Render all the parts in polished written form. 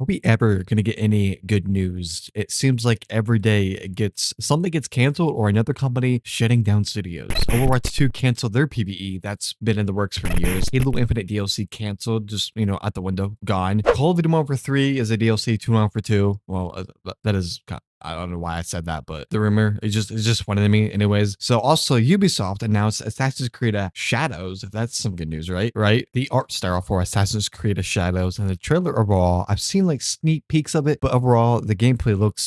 Are we ever gonna get any good news? It seems like every day it gets something gets canceled or another company shutting down studios. Overwatch 2 canceled their PvE. That's been in the works for years. Halo Infinite DLC canceled, just out the window, gone. Call of Duty Modern Warfare 3 is a DLC, 2 Modern Warfare 2. Well, that is I don't know why I said that, but the rumor it's just funny to me anyways. So also Ubisoft announced Assassin's Creed Shadows. That's some good news, right? Right? The art style for Assassin's Creed Shadows and the trailer overall, I've seen like sneak peeks of it, but overall the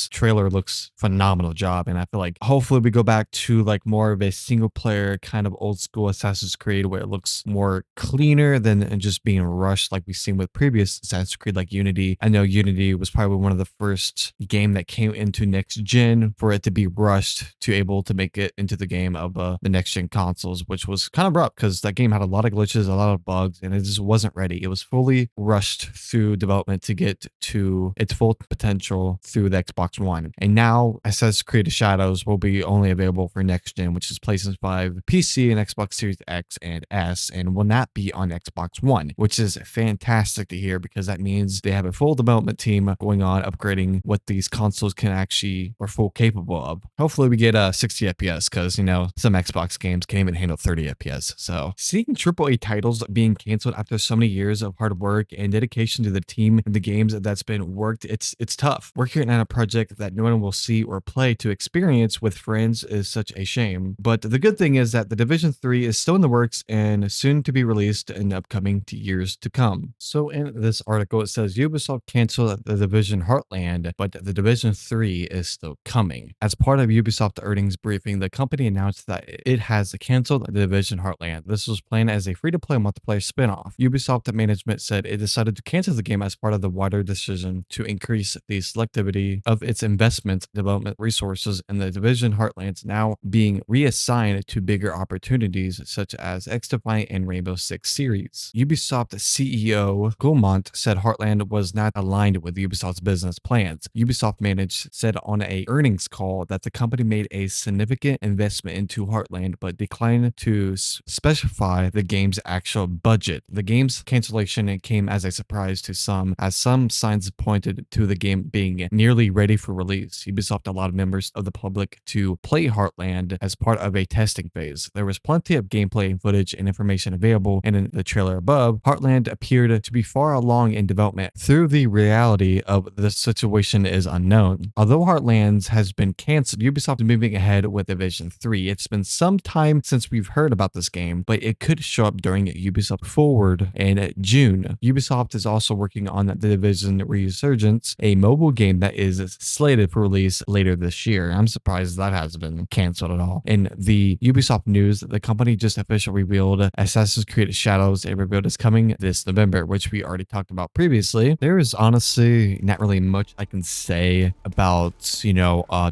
trailer looks phenomenal job. And I feel like hopefully we go back to like more of a single player kind of old school Assassin's Creed where it looks more cleaner than just being rushed like we've seen with previous Assassin's Creed like Unity. I know Unity was probably one of the first game that came into next gen for it to be rushed to able to make it into the game of the next gen consoles, which was kind of rough because that game had a lot of glitches, a lot of bugs, and it just wasn't ready. It was fully rushed through development to get to its full potential through the Xbox One. And now Assassin's Creed Shadows will be only available for next gen, which is PlayStation 5, PC, and Xbox Series X and S, and will not be on Xbox One, which is fantastic to hear because that means they have a full development team going on upgrading what these consoles can actually or full capable of. Hopefully we get 60 FPS because some Xbox games can't even handle 30 FPS. So seeing AAA titles being canceled after so many years of hard work and dedication to the team and the games that's been worked, it's tough. Working on a project that no one will see or play to experience with friends is such a shame. But the good thing is that the Division 3 is still in the works and soon to be released in upcoming years to come. So in this article it says Ubisoft canceled the Division Heartland, but the Division 3 is still coming. As part of Ubisoft earnings briefing, the company announced that it has canceled the Division Heartland. This was planned as a free-to-play multiplayer spin-off. Ubisoft management said it decided to cancel the game as part of the wider decision to increase the selectivity of its investment development resources, and the Division Heartlands now being reassigned to bigger opportunities such as XDefiant and Rainbow Six series. Ubisoft CEO Guillemot said Heartland was not aligned with Ubisoft's business plans. Ubisoft managed said on a earnings call that the company made a significant investment into Heartland but declined to specify the game's actual budget. The game's cancellation came as a surprise to some, as some signs pointed to the game being nearly ready for release. Ubisoft allowed members of the public to play Heartland as part of a testing phase. There was plenty of gameplay footage and information available, and in the trailer above, Heartland appeared to be far along in development. Through the reality of the situation is unknown. Although Heartlands has been canceled, Ubisoft is moving ahead with Division 3. It's been some time since we've heard about this game, but it could show up during Ubisoft Forward in June. Ubisoft is also working on the Division Resurgence, a mobile game that is slated for release later this year. I'm surprised that hasn't been canceled at all. In the Ubisoft news, the company just officially revealed Assassin's Creed Shadows, a reveal is coming this November, which we already talked about previously. There is honestly not really much I can say about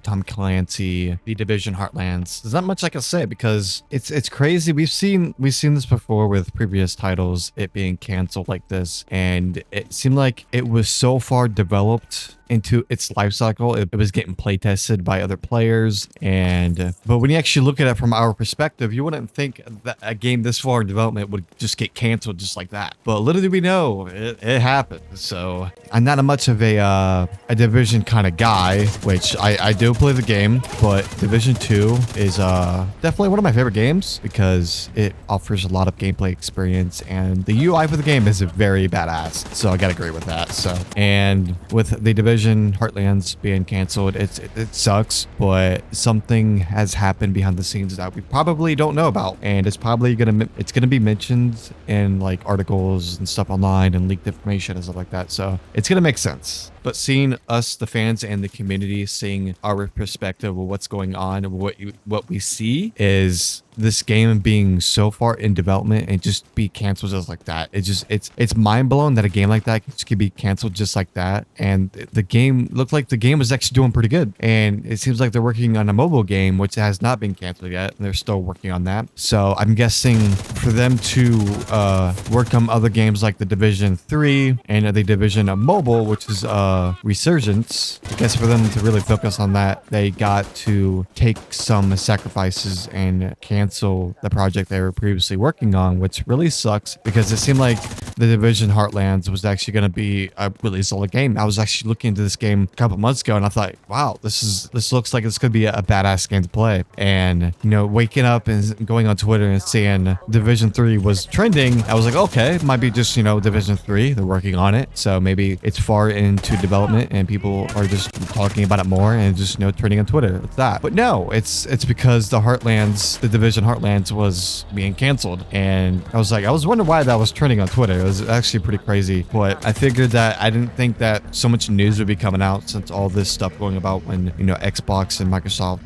Tom Clancy, The Division Heartlands. There's not much I can say because it's crazy. We've seen this before with previous titles, it being canceled like this, and it seemed like it was so far developed into its life cycle. It was getting play tested by other players, but when you actually look at it from our perspective, you wouldn't think that a game this far in development would just get canceled just like that. But little do we know, it happened. So I'm not much of a Division kind of guy, which I do play the game, but Division 2 is definitely one of my favorite games because it offers a lot of gameplay experience, and the UI for the game is very badass. So I gotta agree with that. So, and with the Division Heartlands being canceled, it sucks, but something has happened behind the scenes that we probably don't know about, and it's probably gonna be mentioned in like articles and stuff online and leaked information and stuff like that. So it's gonna make sense. But seeing us, the fans and the community, seeing our perspective of what's going on and what we see is this game being so far in development and just be canceled just like that. It's mind blowing that a game like that could be canceled just like that. And the game looked like the game was actually doing pretty good. And it seems like they're working on a mobile game, which has not been canceled yet. And they're still working on that. So I'm guessing for them to work on other games like the Division 3 and the Division Mobile, which is Resurgence, I guess for them to really focus on that, they got to take some sacrifices and cancel cancel the project they were previously working on, which really sucks because it seemed like The Division Heartlands was actually going to be a really solid game. I was actually looking into this game a couple months ago and I thought, wow, this looks like it's going to be a badass game to play. And, you know, waking up and going on Twitter and seeing Division 3 was trending, I was like, okay, it might be just, you know, Division 3. They're working on it. So maybe it's far into development and people are just talking about it more and just, you know, trending on Twitter. It's that. But no, it's because the Division Heartlands was being canceled. And I was wondering why that was trending on Twitter. It was actually pretty crazy. But I figured that I didn't think that so much news would be coming out since all this stuff going about when, you know, Xbox and Microsoft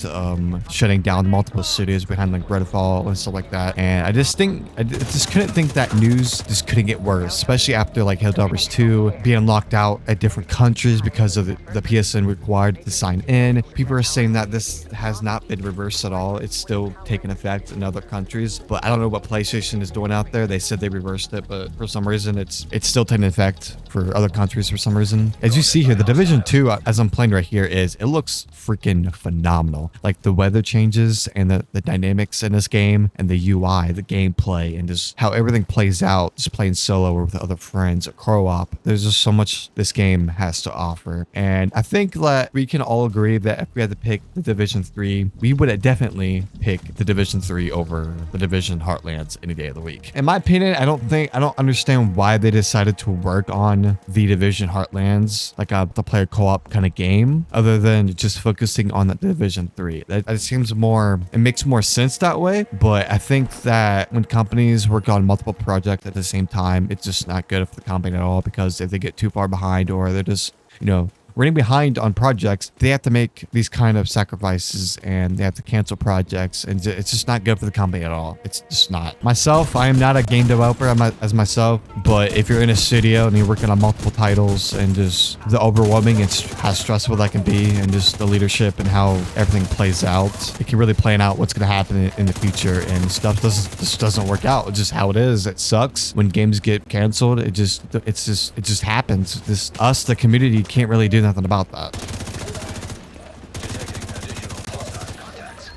shutting down multiple studios behind like Redfall and stuff like that. And I just couldn't think that news just couldn't get worse, especially after like Helldivers 2 being locked out at different countries because of the PSN required to sign in. People are saying that this has not been reversed at all. It's still taking effect in other countries, but I don't know what PlayStation is doing out there. They said they reversed it, but for some reason it's still taking effect for other countries for some reason. As you see here, the Division 2, as I'm playing right here, it looks freaking phenomenal. Like the weather changes and the dynamics in this game and the UI, the gameplay, and just how everything plays out, just playing solo or with other friends or co-op. There's just so much this game has to offer. And I think that we can all agree that if we had to pick the Division 3, we would definitely pick the Division 3 over the Division Heartlands any day of the week. In my opinion, I don't understand why they decided to work on the Division Heartlands, like the player co-op kind of game, other than just focusing on the Division 3. It seems more, it makes more sense that way, but I think that when companies work on multiple projects at the same time, it's just not good for the company at all, because if they get too far behind or they're just, you know, running behind on projects, they have to make these kind of sacrifices and they have to cancel projects, and it's just not good for the company at all. It's just not. Myself, I am not a game developer as myself, but if you're in a studio and you're working on multiple titles and just the overwhelming and how stressful that can be, and just the leadership and how everything plays out, it can really plan out what's going to happen in the future, and stuff just doesn't work out. It's just how it is. It sucks when games get canceled. It just happens. Us, the community, can't really do nothing about that.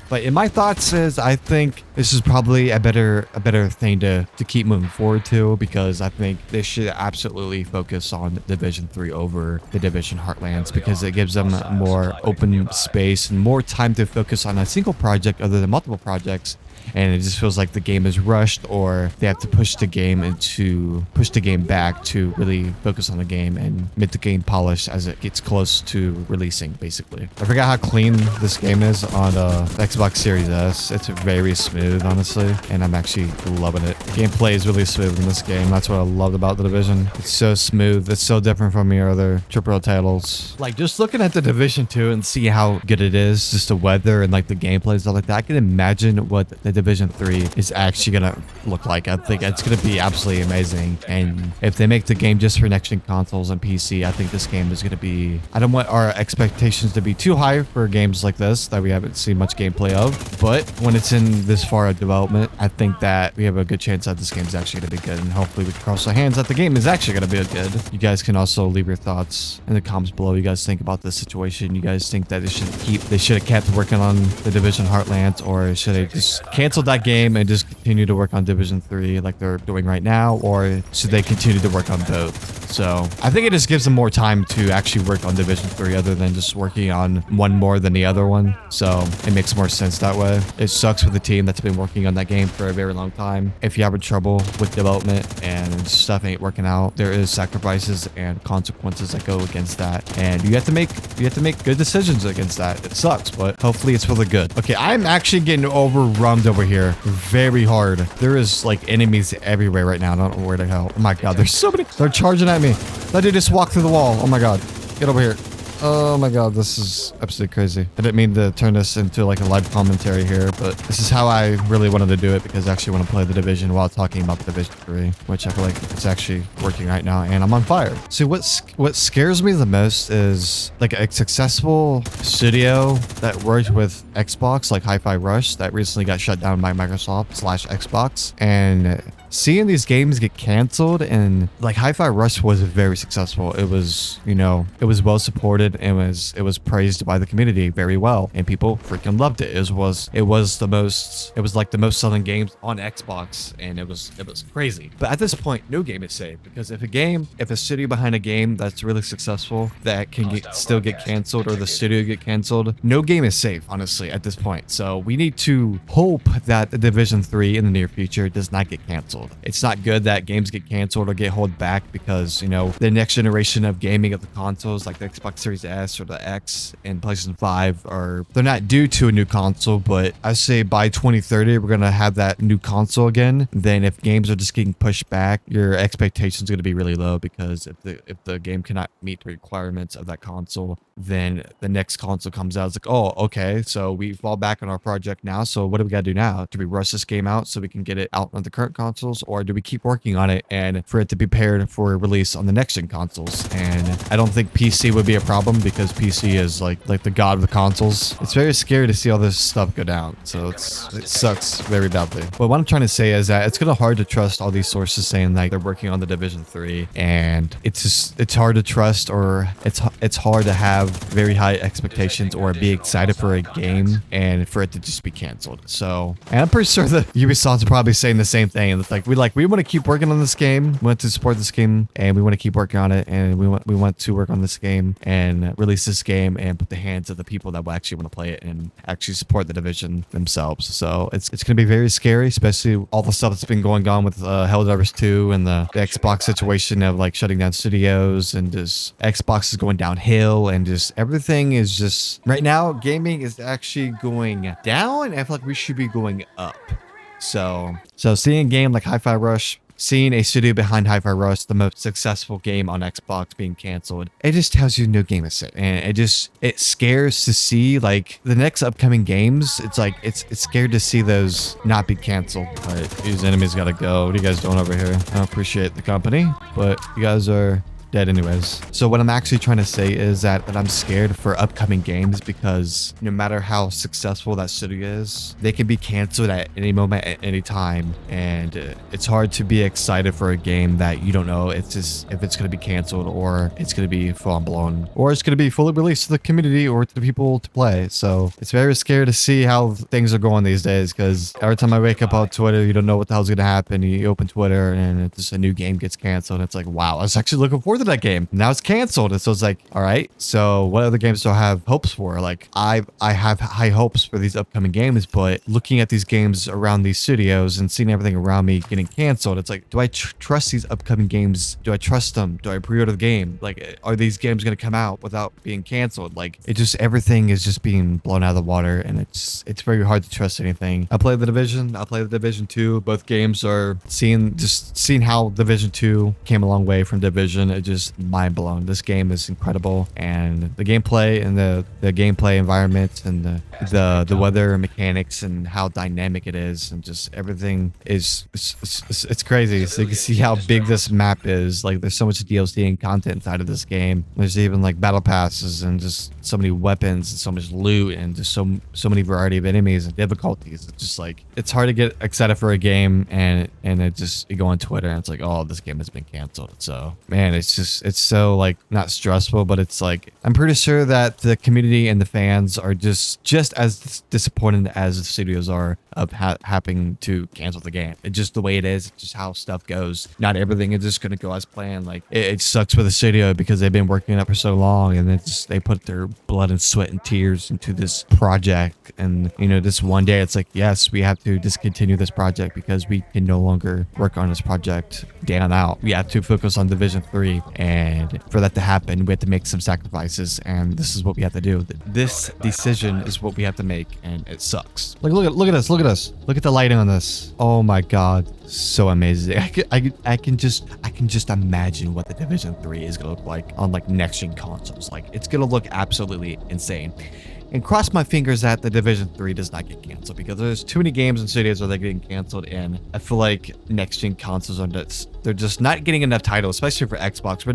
But in my thoughts is, I think this is probably a better thing to keep moving forward to, because I think they should absolutely focus on Division 3 over the Division Heartlands, because it gives them more open space and more time to focus on a single project other than multiple projects. And it just feels like the game is rushed, or they have to push the game back to really focus on the game and make the game polished as it gets close to releasing, basically. I forgot how clean this game is on the Xbox Series S. It's very smooth, honestly, and I'm actually loving it. The gameplay is really smooth in this game. That's what I loved about The Division. It's so smooth. It's so different from your other AAA titles. Like, just looking at The Division 2 and see how good it is, just the weather and like the gameplay and stuff like that, I can imagine what the Division 3 is actually gonna look like. I think it's gonna be absolutely amazing. And if they make the game just for next-gen consoles and PC, I think this game is gonna be... I don't want our expectations to be too high for games like this that we haven't seen much gameplay of, but when it's in this far of development, I think that we have a good chance that this game is actually gonna be good, and hopefully we can cross our hands that the game is actually gonna be good. You guys can also leave your thoughts in the comments below. You guys think about this situation. You guys think that they should have kept working on the Division Heartlands, or should they just cancel that game and just continue to work on Division 3 like they're doing right now, or should they continue to work on both? So I think it just gives them more time to actually work on Division 3 other than just working on one more than the other one. So it makes more sense that way. It sucks for the team that's been working on that game for a very long time. If you're having trouble with development and stuff ain't working out, there is sacrifices and consequences that go against that, and you have to make good decisions against that. It sucks, but hopefully it's for the good. Okay, I'm actually getting overrun over here very hard. There is like enemies everywhere right now. I don't know where the hell. Oh my god, there's so many. They're charging at me. That dude just walked through the wall. Oh my god, get over here. Oh my god, this is absolutely crazy. I didn't mean to turn this into like a live commentary here, but this is how I really wanted to do it, because I actually want to play The Division while talking about The Division 3, which I feel like it's actually working right now, and I'm on fire. So what scares me the most is like a successful studio that worked with Xbox, like Hi-Fi Rush, that recently got shut down by Microsoft / Xbox, and seeing these games get canceled, and like Hi-Fi Rush was very successful. It was, you know, it was well supported and it was praised by the community very well, and people freaking loved it. It was like the most selling games on Xbox, and it was crazy. But at this point, no game is safe, because if a studio behind a game that's really successful that can still get canceled, or the studio get canceled, no game is safe, honestly, at this point. So we need to hope that the Division 3 in the near future does not get canceled. It's not good that games get canceled or get held back, because, you know, the next generation of gaming of the consoles, like the Xbox Series S or the X and PlayStation 5, they're not due to a new console, but I say by 2030 we're gonna have that new console again. Then if games are just getting pushed back, your expectations are gonna be really low, because if the game cannot meet the requirements of that console, then the next console comes out. It's like, oh, okay, so we fall back on our project now. So what do we gotta do now? Do we rush this game out so we can get it out on the current consoles, or do we keep working on it and for it to be prepared for release on the next gen consoles? And I don't think PC would be a problem, because PC is like the god of the consoles. It's very scary to see all this stuff go down. So it sucks very badly. But what I'm trying to say is that it's kind of hard to trust all these sources saying like they're working on the Division 3, and it's hard to trust, or it's hard to have very high expectations or be excited for a game and for it to just be canceled. So, and I'm pretty sure that Ubisoft's probably saying the same thing. And it's like we want to keep working on this game, we want to support this game, and we want to keep working on it, and we want to work on this game and release this game and put the hands of the people that will actually want to play it and actually support the Division themselves. So it's going to be very scary, especially all the stuff that's been going on with Helldivers 2 and the Xbox situation of like shutting down studios, and just Xbox is going downhill, and just everything is just right now gaming is actually going down, and I feel like we should be going up. So seeing a game like Hi-Fi Rush, seeing a studio behind Hi-Fi Rush, the most successful game on Xbox, being canceled, it just tells you no game is safe. And it scares to see like the next upcoming games. It's like it's scared to see those not be canceled. All right, these enemies gotta go. What are you guys doing over here? I appreciate the company, but you guys are dead anyways. So what I'm actually trying to say is that I'm scared for upcoming games, because no matter how successful that studio is, they can be canceled at any moment, at any time, and it's hard to be excited for a game that you don't know if it's going to be canceled, or it's going to be full blown, or it's going to be fully released to the community or to the people to play. So it's very scary to see how things are going these days, because every time I wake up on Twitter, you don't know what the hell's going to happen. You open Twitter and it's just a new game gets canceled, and it's like, wow, I was actually looking forward to that game. Now it's canceled. And so it's like, all right, so what other games do I have hopes for? Like I have high hopes for these upcoming games, but looking at these games around these studios and seeing everything around me getting canceled, it's like, do I trust these upcoming games? Do I trust them? Do I pre-order the game? Like, are these games going to come out without being canceled? Like, it just, everything is just being blown out of the water, and it's very hard to trust anything. I played the Division. I played the Division 2. Both games are seeing how Division 2 came a long way from Division. It just mind blown. This game is incredible, and the gameplay and the gameplay environment and the weather mechanics and how dynamic it is, and just everything is it's crazy. So you can see how big this map is. Like, there's so much DLC and content inside of this game. There's even like battle passes and just so many weapons and so much loot and just so many variety of enemies and difficulties. It's just like, it's hard to get excited for a game, and you go on Twitter and it's like, oh, this game has been canceled. So man, it's so like not stressful, but it's like, I'm pretty sure that the community and the fans are just as disappointed as the studios are of having to cancel the game. It's just the way it is. It's just how stuff goes. Not everything is just going to go as planned. Like, it sucks for the studio because they've been working on it for so long, and they put their blood and sweat and tears into this project. And, you know, this one day it's like, yes, we have to discontinue this project because we can no longer work on this project day and out. We have to focus on Division 3, and for that to happen, we have to make some sacrifices, and this is what we have to do. This decision is what we have to make, and it sucks. Like, look at us. Look at the lighting on this. Oh my god, so amazing. I can just imagine what the Division 3 is gonna look like on like next gen consoles. Like, it's gonna look absolutely insane. And cross my fingers that the Division 3 does not get canceled, because there's too many games and studios where they're getting canceled, and I feel like next gen consoles They're just not getting enough titles, especially for Xbox.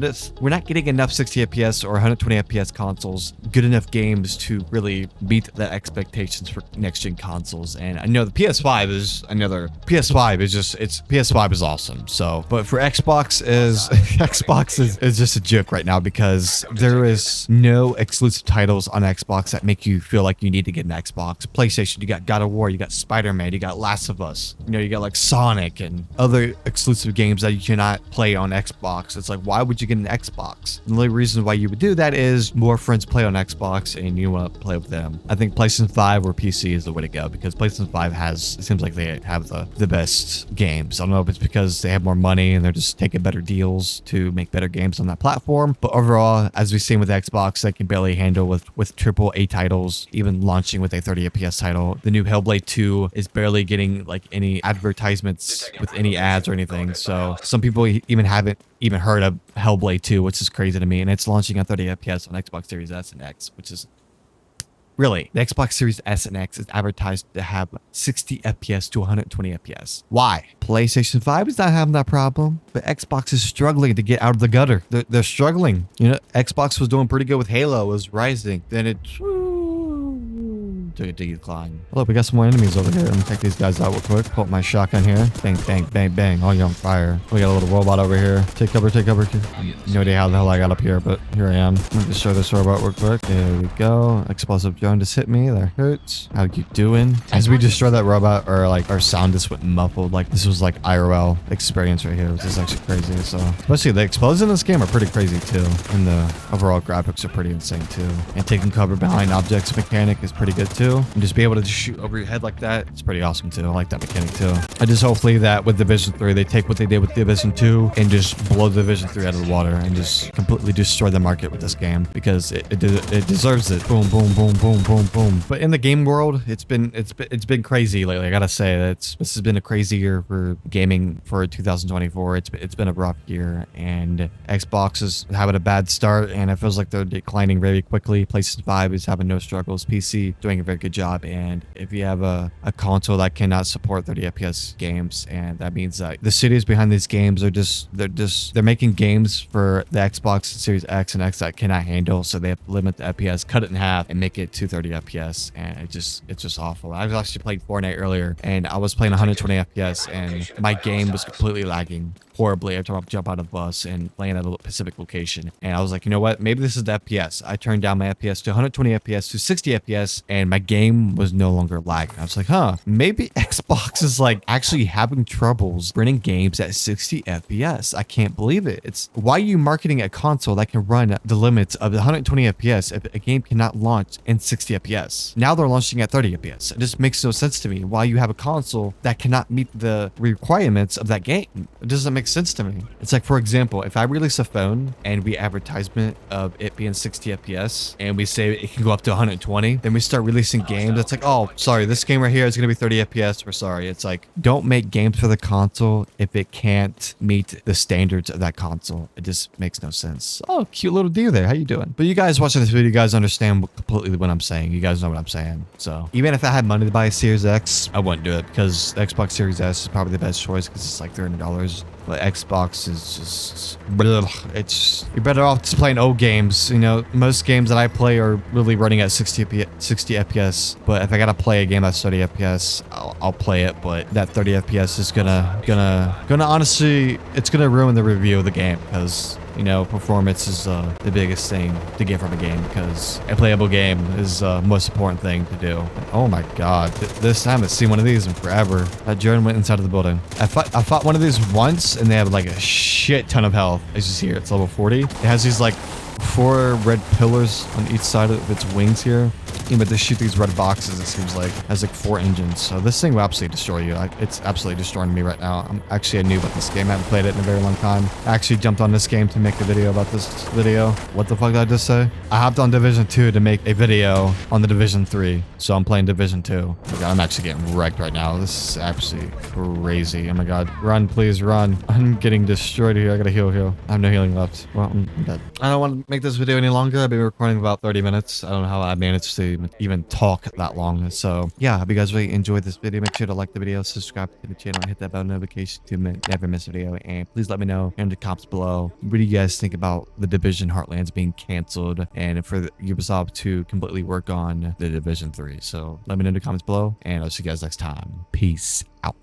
We're not getting enough 60 FPS or 120 FPS consoles, good enough games to really meet the expectations for next-gen consoles. And I know the PS5 is another. PS5 is just, PS5 is awesome. So, but for Xbox is Xbox is just a joke right now because there is no exclusive titles on Xbox that make you feel like you need to get an Xbox. PlayStation, you got God of War, you got Spider-Man, you got Last of Us, you know, you got like Sonic and other exclusive games that you cannot play on Xbox. It's like, why would you get an Xbox? And the only reason why you would do that is more friends play on Xbox and you want to play with them. I think PlayStation 5 or PC is the way to go because PlayStation 5 has, it seems like they have the best games. I don't know if it's because they have more money and they're just taking better deals to make better games on that platform. But overall, as we've seen with Xbox, they can barely handle with triple A titles, even launching with a 30 FPS title. The new Hellblade 2 is barely getting like any advertisements with any ads or anything. So some people even haven't even heard of Hellblade 2, which is crazy to me. And it's launching at 30 FPS on Xbox Series S and X, which is really, the Xbox Series S and X is advertised to have 60 FPS to 120 FPS. Why? PlayStation 5 is not having that problem, but Xbox is struggling to get out of the gutter. They're struggling. You know, Xbox was doing pretty good with Halo, it was rising. Then it took a decline. Look, we got some more enemies over here. Let me take these guys out real quick. Pull up my shotgun here. Bang, bang, bang, bang. Oh, you're on fire. We got a little robot over here. Take cover, take cover. No idea how the hell I got up here, but here I am. Let me destroy this robot real quick. There we go. Explosive drone just hit me. That hurts. How you doing? As we destroy that robot, or like our sound just went muffled. Like this was like IRL experience right here, which is actually crazy. So especially the explosions in this game are pretty crazy too. And the overall graphics are pretty insane too. And taking cover behind objects mechanic is pretty good too. And just be able to just shoot over your head like that, it's pretty awesome too. I like that mechanic too. I just hopefully that with Division 3, they take what they did with Division 2 and just blow Division 3 out of the water and just completely destroy the market with this game because it deserves it. Boom, boom, boom, boom, boom, boom. But in the game world, it's been crazy lately. I gotta say this has been a crazy year for gaming for 2024. It's been a rough year, and Xbox is having a bad start, and it feels like they're declining very quickly. PlayStation 5 is having no struggles. PC doing a very good job. And if you have a console that cannot support 30 FPS games, and that means that the studios behind these games are they're making games for the Xbox Series X and X that cannot handle, so they have to limit the FPS, cut it in half, and make it to 30 FPS, and it's just awful. I was actually playing Fortnite earlier, and I was playing 120 FPS, and my game was completely lagging horribly every time I jump out of the bus and land at a specific location. And I was like, you know what? Maybe this is the FPS. I turned down my FPS to 120 FPS to 60 FPS, and my game was no longer lagging. I was like, huh, maybe Xbox is like actually having troubles running games at 60 FPS. I can't believe it. It's why are you marketing a console that can run the limits of 120 FPS if a game cannot launch in 60 FPS? Now they're launching at 30 FPS. It just makes no sense to me why you have a console that cannot meet the requirements of that game. It doesn't make sense to me. It's like, for example, if I release a phone and we advertisement of it being 60 FPS and we say it can go up to 120, then we start releasing games. It's like, oh, sorry, this game right here is going to be 30 FPS. We're sorry. It's like, don't make games for the console if it can't meet the standards of that console. It just makes no sense. Oh, cute little deer there. How you doing? But you guys watching this video, you guys understand completely what I'm saying. You guys know what I'm saying. So even if I had money to buy a Series X, I wouldn't do it because the Xbox Series S is probably the best choice because it's like $300. But Xbox is just, you're better off just playing old games. You know, most games that I play are really running at 60 FPS. But if I gotta play a game that's 30 FPS, I'll play it. But that 30 FPS is gonna honestly, it's gonna ruin the review of the game because, you know, performance is the biggest thing to get from a game because a playable game is the most important thing to do. Oh my god, this time I haven't seen one of these in forever. That drone went inside of the building. I fought one of these once and they have like a shit ton of health. As you see here, it's level 40. It has these like 4 red pillars on each side of its wings here. But to shoot these red boxes, it seems like it has like 4 engines. So this thing will absolutely destroy you. It's absolutely destroying me right now. I'm actually a noob at this game. I haven't played it in a very long time. I actually jumped on this game to make a video about this video. What the fuck did I just say? I hopped on Division 2 to make a video on the Division 3. So I'm playing Division 2. Oh my god, I'm actually getting wrecked right now. This is absolutely crazy. Oh my god. Run, please run. I'm getting destroyed here. I gotta heal. I have no healing left. Well, I'm dead. I don't want to make this video any longer. I've been recording about 30 minutes. I don't know how I managed to to even talk that long. So yeah, I hope you guys really enjoyed this video. Make sure to like the video, subscribe to the channel, and hit that bell notification to never miss a video. And please let me know in the comments below, what do you guys think about the Division Heartlands being canceled and for Ubisoft to completely work on the Division 3. So let me know in the comments below, and I'll see you guys next time. Peace out.